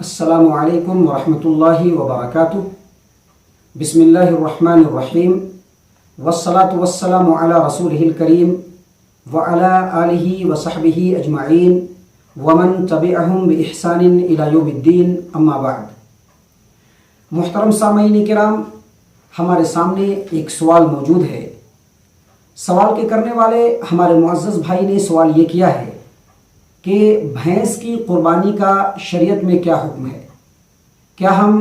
السلام علیکم ورحمۃ اللہ وبرکاتہ۔ بسم اللہ الرحمن الرحیم والصلاة والسلام علی رسولہ الکریم وعلی آلہ وصحبہ اجمعین ومن تبعہم بإحسان الی یوم الدین، اما بعد۔ محترم سامعین کرام، ہمارے سامنے ایک سوال موجود ہے۔ سوال کے کرنے والے ہمارے معزز بھائی نے سوال یہ کیا ہے کہ بھینس کی قربانی کا شریعت میں کیا حکم ہے؟ کیا ہم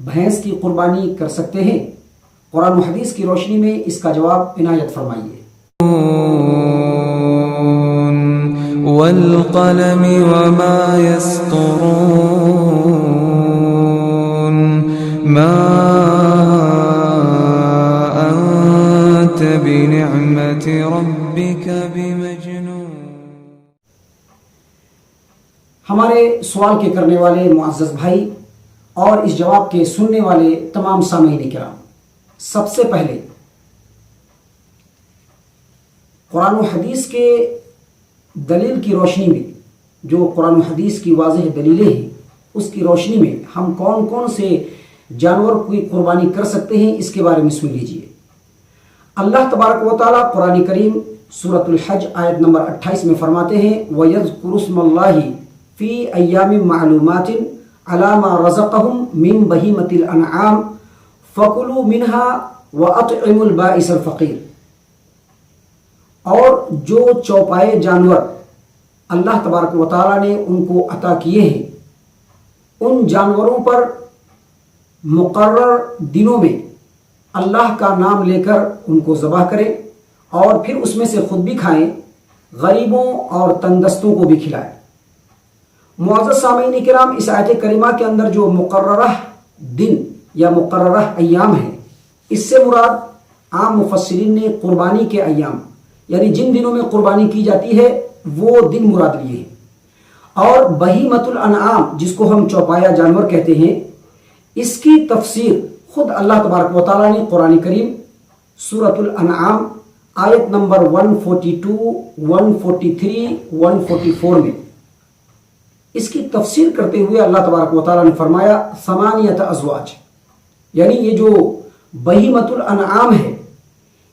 بھینس کی قربانی کر سکتے ہیں؟ قرآن و حدیث کی روشنی میں اس کا جواب عنایت فرمائیے۔ والقلم وما يسطرون ما أنت بنعمة ربك بمجنون۔ ہمارے سوال کے کرنے والے معزز بھائی اور اس جواب کے سننے والے تمام سامعین کرام، سب سے پہلے قرآن و حدیث کے دلیل کی روشنی میں، جو قرآن و حدیث کی واضح دلیلیں ہیں، اس کی روشنی میں ہم کون کون سے جانور کی قربانی کر سکتے ہیں، اس کے بارے میں سن لیجئے۔ اللہ تبارک و تعالیٰ قرآن کریم سورۃ الحج آیت نمبر 28 میں فرماتے ہیں وَيَذْكُرُ اسْمَ اللَّهِ فی ایام معلومات علی ما رزقہم من بہیمۃ الانعام فکلوا منها واطعموا البائس الفقیر۔ اور جو چوپائے جانور اللہ تبارک و تعالیٰ نے ان کو عطا کیے ہیں، ان جانوروں پر مقرر دنوں میں اللہ کا نام لے کر ان کو ذبح کریں اور پھر اس میں سے خود بھی کھائیں، غریبوں اور تنگدستوں کو بھی کھلائیں۔ معزز سامعین کرام، اس آیت کریمہ کے اندر جو مقررہ دن یا مقررہ ایام ہیں، اس سے مراد عام مفسرین نے قربانی کے ایام، یعنی جن دنوں میں قربانی کی جاتی ہے وہ دن مراد لیے ہیں۔ اور بہیمۃ الانعام، جس کو ہم چوپایا جانور کہتے ہیں، اس کی تفسیر خود اللہ تبارک و تعالیٰ نے قرآن کریم سورۃ الانعام آیت نمبر 142، 143، 144 میں اس کی تفسیر کرتے ہوئے اللہ تبارک و تعالیٰ نے فرمایا ثمانیۃ ازواج، یعنی یہ جو بہیمۃ الانعام ہے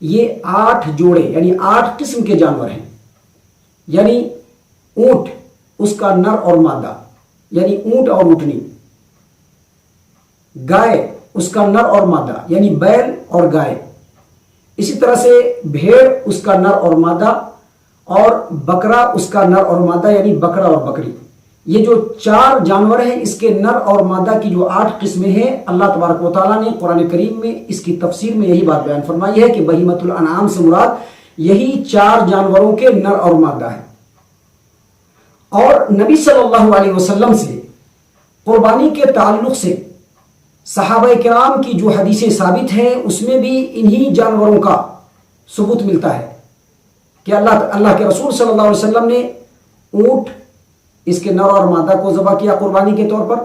یہ 8 جوڑے یعنی 8 قسم کے جانور ہیں۔ یعنی اونٹ، اس کا نر اور مادہ، یعنی اونٹ اور اونٹنی، گائے، اس کا نر اور مادہ، یعنی بیل اور گائے، اسی طرح سے بھیڑ، اس کا نر اور مادہ، اور بکرا، اس کا نر اور مادہ، یعنی بکرا اور بکری۔ یہ جو 4 جانور ہیں، اس کے نر اور مادہ کی جو 8 قسمیں ہیں، اللہ تبارک و تعالیٰ نے قرآن کریم میں اس کی تفسیر میں یہی بات بیان فرمائی ہے کہ بہیمۃ الانعام سے مراد یہی 4 جانوروں کے نر اور مادہ ہے۔ اور نبی صلی اللہ علیہ وسلم سے قربانی کے تعلق سے صحابہ کرام کی جو حدیثیں ثابت ہیں، اس میں بھی انہی جانوروں کا ثبوت ملتا ہے کہ اللہ کے رسول صلی اللہ علیہ وسلم نے اونٹ، اس کے نر اور مادہ کو ذبح کیا قربانی کے طور پر،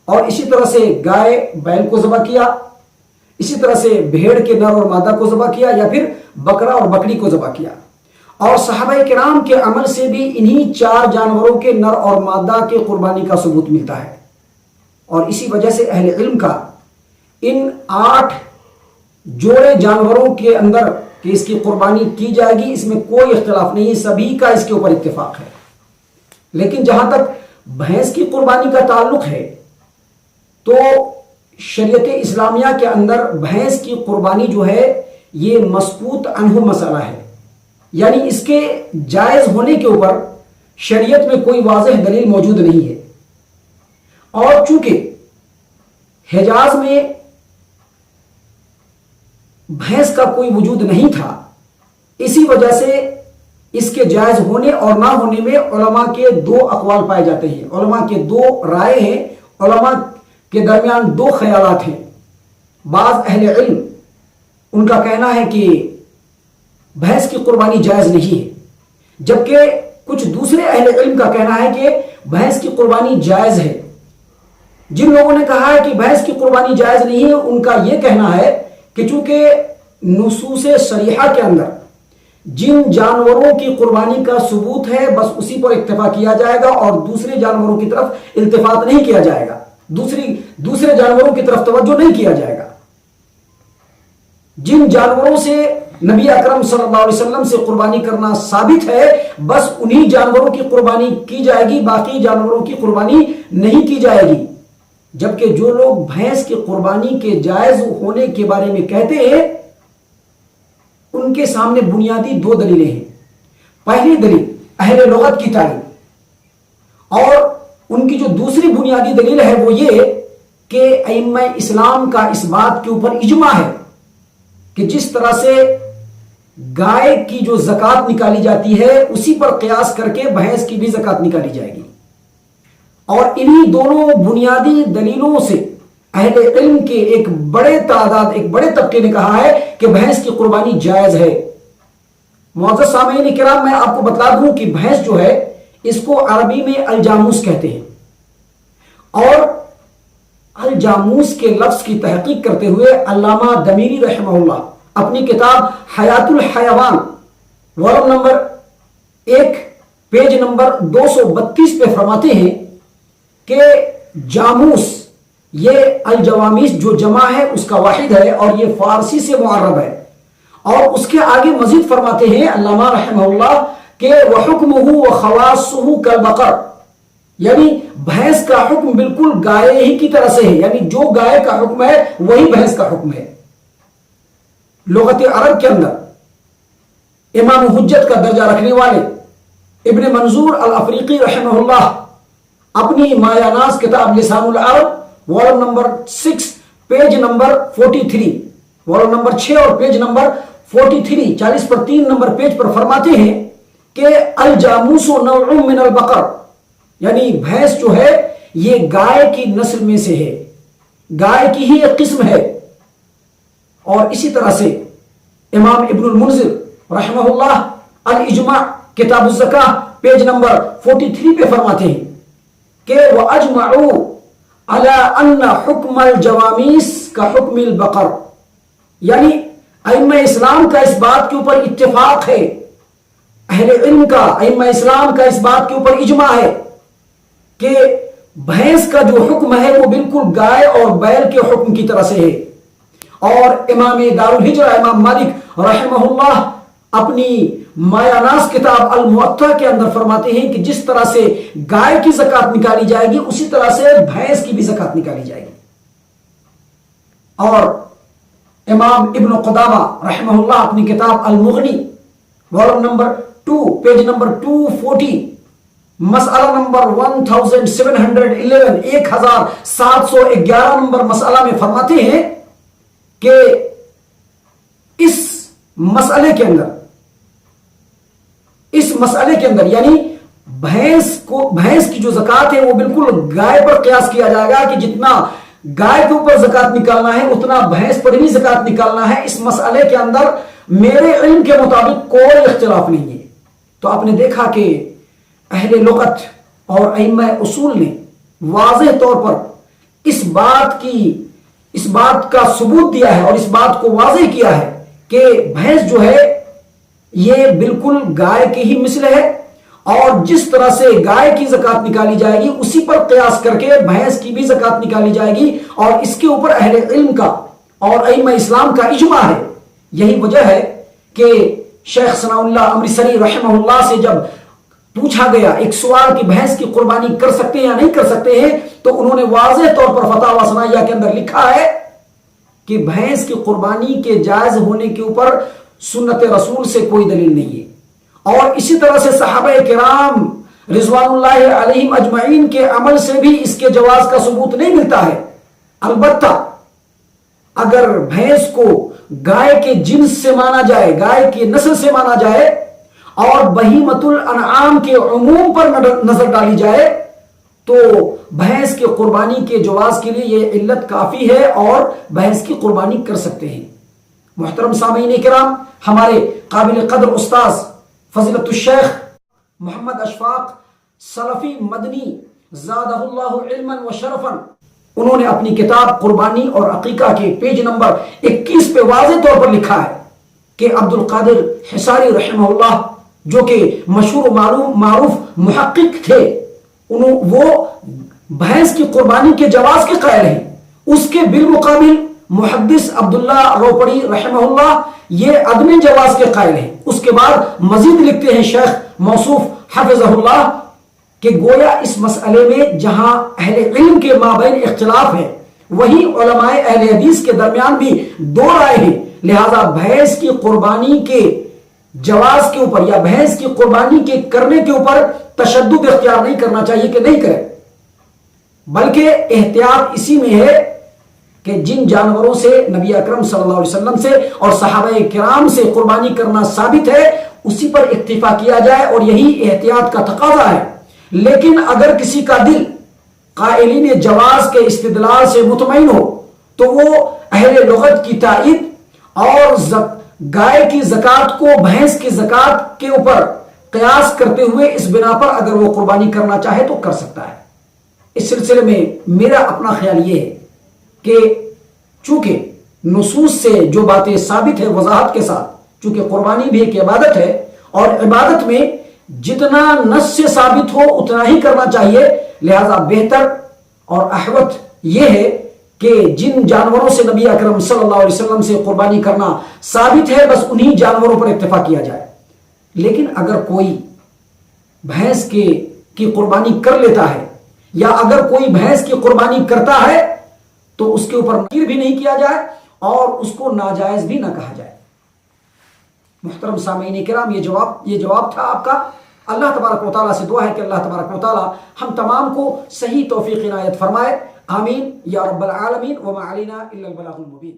اور اسی طرح سے گائے، بیل کو ذبح کیا، اسی طرح سے بھیڑ کے نر اور مادہ کو ذبح کیا، یا پھر بکرا اور بکری کو ذبح کیا۔ اور صحابہ کرام کے عمل سے بھی انہی 4 جانوروں کے نر اور مادہ کے قربانی کا ثبوت ملتا ہے۔ اور اسی وجہ سے اہل علم کا ان 8 جوڑے جانوروں کے اندر کہ اس کی قربانی کی جائے گی، اس میں کوئی اختلاف نہیں ہے، سبھی کا اس کے اوپر اتفاق ہے۔ لیکن جہاں تک بھینس کی قربانی کا تعلق ہے تو شریعت اسلامیہ کے اندر بھینس کی قربانی جو ہے یہ مسکوت عنہ مسئلہ ہے، یعنی اس کے جائز ہونے کے اوپر شریعت میں کوئی واضح دلیل موجود نہیں ہے۔ اور چونکہ حجاز میں بھینس کا کوئی وجود نہیں تھا، اسی وجہ سے اس کے جائز ہونے اور نہ ہونے میں علماء کے 2 اقوال پائے جاتے ہیں، علماء کے 2 رائے ہیں، علماء کے درمیان 2 خیالات ہیں۔ بعض اہل علم ان کا کہنا ہے کہ بھینس کی قربانی جائز نہیں ہے، جبکہ کچھ دوسرے اہل علم کا کہنا ہے کہ بھینس کی قربانی جائز ہے۔ جن لوگوں نے کہا ہے کہ بھینس کی قربانی جائز نہیں ہے، ان کا یہ کہنا ہے کہ چونکہ نصوص صریحہ کے اندر جن جانوروں کی قربانی کا ثبوت ہے بس اسی پر اکتفا کیا جائے گا اور دوسرے جانوروں کی طرف التفات نہیں کیا جائے گا، دوسرے جانوروں کی طرف توجہ نہیں کیا جائے گا۔ جن جانوروں سے نبی اکرم صلی اللہ علیہ وسلم سے قربانی کرنا ثابت ہے بس انہی جانوروں کی قربانی کی جائے گی، باقی جانوروں کی قربانی نہیں کی جائے گی۔ جبکہ جو لوگ بھینس کی قربانی کے جائز ہونے کے بارے میں کہتے ہیں ان کے سامنے بنیادی دو دلیلیں ہیں۔ پہلی دلیل اہل لغت کی تعلیم، اور ان کی جو دوسری بنیادی دلیل ہے وہ یہ کہ ائمہ اسلام کا اس بات کے اوپر اجماع ہے کہ جس طرح سے گائے کی جو زکوٰۃ نکالی جاتی ہے اسی پر قیاس کر کے بھینس کی بھی زکوٰۃ نکالی جائے گی۔ اور انہی دونوں بنیادی دلیلوں سے اہل علم کے ایک بڑے طبقے نے کہا ہے کہ بھینس کی قربانی جائز ہے۔ معزز سامعین کرام، میں آپ کو بتلا دوں کہ بھینس جو ہے اس کو عربی میں الجاموس کہتے ہیں، اور الجاموس کے لفظ کی تحقیق کرتے ہوئے علامہ دمیری رحمہ اللہ اپنی کتاب حیات الحیوان والم نمبر 1 پیج نمبر 232 پہ فرماتے ہیں کہ جاموس یہ الجوامیس جو جمع ہے اس کا واحد ہے اور یہ فارسی سے معرب ہے۔ اور اس کے آگے مزید فرماتے ہیں علامہ رحمہ اللہ کہ وَحُكْمُهُ وَخَوَاصُهُ كَالْبَقَرِ، یعنی بھینس کا حکم بالکل گائے ہی کی طرح سے ہے، یعنی جو گائے کا حکم ہے وہی بھینس کا حکم ہے۔ لغت عرب کے اندر امام حجت کا درجہ رکھنے والے ابن منظور الافریقی رحمہ اللہ اپنی مایاناز کتاب لسان العرب والم نمبر 6 پیج نمبر 43، والم نمبر 6 اور پیج نمبر 43 40 پر 3 نمبر پیج پر فرماتے ہیں کہ الجاموس نوع من البقر، یعنی بھینس جو ہے یہ گائے کی نسل میں سے ہے، گائے کی ہی ایک قسم ہے۔ اور اسی طرح سے امام ابن المنذر رحمہ اللہ الاجماع کتاب الزکاہ پیج نمبر 43 پہ فرماتے ہیں کہ وَأَجْمَعُوا عَلَىٰ أَنَّ حُكْمَ الْجَوَامِيسِ كَحُكْمِ الْبَقَرِ، یعنی ائمہ اسلام کا اس بات کے اوپر اتفاق ہے، اہل علم کا ائمہ اسلام کا اس بات کے اوپر اجماع ہے کہ بھینس کا جو حکم ہے وہ بالکل گائے اور بیل کے حکم کی طرح سے ہے۔ اور امام دار الہجرہ امام مالک رحمہ اللہ اپنی مایاناز کتاب الموطا کے اندر فرماتے ہیں کہ جس طرح سے گائے کی زکوٰۃ نکالی جائے گی اسی طرح سے بھینس کی بھی زکوٰۃ نکالی جائے گی۔ اور امام ابن قدامہ رحمہ اللہ اپنی کتاب المغنی والم نمبر 2 پیج نمبر 240 مسئلہ نمبر 1711 نمبر مسئلہ میں فرماتے ہیں کہ اس مسئلے کے اندر یعنی بھینس کی جو زکوٰۃ ہے وہ بالکل گائے پر قیاس کیا جائے گا کہ جتنا گائے کے اوپر زکوٰۃ نکالنا ہے اتنا بھینس پر بھی زکوٰۃ نکالنا ہے۔ اس مسئلے کے اندر میرے علم کے مطابق کوئی اختلاف نہیں ہے۔ تو آپ نے دیکھا کہ اہل لغت اور ائمہ اصول نے واضح طور پر اس بات کا ثبوت دیا ہے اور اس بات کو واضح کیا ہے کہ بھینس جو ہے یہ بالکل گائے کے ہی مثل ہے، اور جس طرح سے گائے کی زکوٰۃ نکالی جائے گی اسی پر قیاس کر کے بھینس کی بھی زکوٰۃ نکالی جائے گی، اور اس کے اوپر اہل علم کا اور ائمہ اسلام کا اجماع ہے۔ یہی وجہ ہے کہ شیخ ثناء اللہ امرتسری رحمہ اللہ سے جب پوچھا گیا ایک سوال کہ بھینس کی قربانی کر سکتے ہیں یا نہیں کر سکتے ہیں، تو انہوں نے واضح طور پر فتاوی ثنائیہ کے اندر لکھا ہے کہ بھینس کی قربانی کے جائز ہونے کے اوپر سنت رسول سے کوئی دلیل نہیں ہے، اور اسی طرح سے صحابہ کرام رضوان اللہ علیہم اجمعین کے عمل سے بھی اس کے جواز کا ثبوت نہیں ملتا ہے۔ البتہ اگر بھینس کو گائے کے جنس سے مانا جائے، گائے کی نسل سے مانا جائے اور بہیمۃ الانعام کے عموم پر نظر ڈالی جائے تو بھینس کی قربانی کے جواز کے لیے یہ علت کافی ہے اور بھینس کی قربانی کر سکتے ہیں۔ محترم سامعین کرام، ہمارے قابل قدر استاذ فضیلت الشیخ محمد اشفاق سلفی مدنی زادہ اللہ علما و شرفا، انہوں نے اپنی کتاب قربانی اور عقیقہ کے پیج نمبر 21 پہ واضح طور پر لکھا ہے کہ عبد القادر حصاری رحمہ اللہ جو کہ مشہور و معروف محقق تھے، وہ بھینس کی قربانی کے جواز کے قائل ہیں. اس کے بالمقابل محدث عبداللہ روپڑی رحمہ اللہ یہ عدم جواز کے قائل ہیں. اس کے بعد مزید لکھتے ہیں شیخ موصوف حفظہ اللہ کہ گویا اس مسئلے میں جہاں اہل علم کے مابین اختلاف ہے، وہی علماء اہل حدیث کے درمیان بھی دو رائے ہیں. لہذا بھینس کی قربانی کے جواز کے اوپر یا بھینس کی قربانی کے کرنے کے اوپر تشدد اختیار نہیں کرنا چاہیے کہ نہیں کرے، بلکہ احتیاط اسی میں ہے کہ جن جانوروں سے نبی اکرم صلی اللہ علیہ وسلم سے اور صحابہ کرام سے قربانی کرنا ثابت ہے اسی پر اکتفا کیا جائے، اور یہی احتیاط کا تقاضا ہے. لیکن اگر کسی کا دل قائلین جواز کے استدلال سے مطمئن ہو تو وہ اہل لغت کی تائید اور گائے کی زکات کو بھینس کی زکات کے اوپر قیاس کرتے ہوئے اس بنا پر اگر وہ قربانی کرنا چاہے تو کر سکتا ہے. اس سلسلے میں میرا اپنا خیال یہ ہے کہ چونکہ نصوص سے جو باتیں ثابت ہے وضاحت کے ساتھ، چونکہ قربانی بھی ایک عبادت ہے اور عبادت میں جتنا نص سے ثابت ہو اتنا ہی کرنا چاہیے، لہذا بہتر اور احوط یہ ہے کہ جن جانوروں سے نبی اکرم صلی اللہ علیہ وسلم سے قربانی کرنا ثابت ہے بس انہی جانوروں پر اکتفا کیا جائے. لیکن اگر کوئی بھینس کی قربانی کر لیتا ہے یا اگر کوئی بھینس کی قربانی کرتا ہے تو اس کے اوپر نکیر بھی نہیں کیا جائے اور اس کو ناجائز بھی نہ کہا جائے. محترم سامعین کرام، یہ جواب تھا آپ کا. اللہ تبارک و تعالیٰ سے دعا ہے کہ اللہ تبارک و تعالیٰ ہم تمام کو صحیح توفیق عنایت فرمائے. آمین یا رب العالمین. وما علینا الا البلاغ المبین.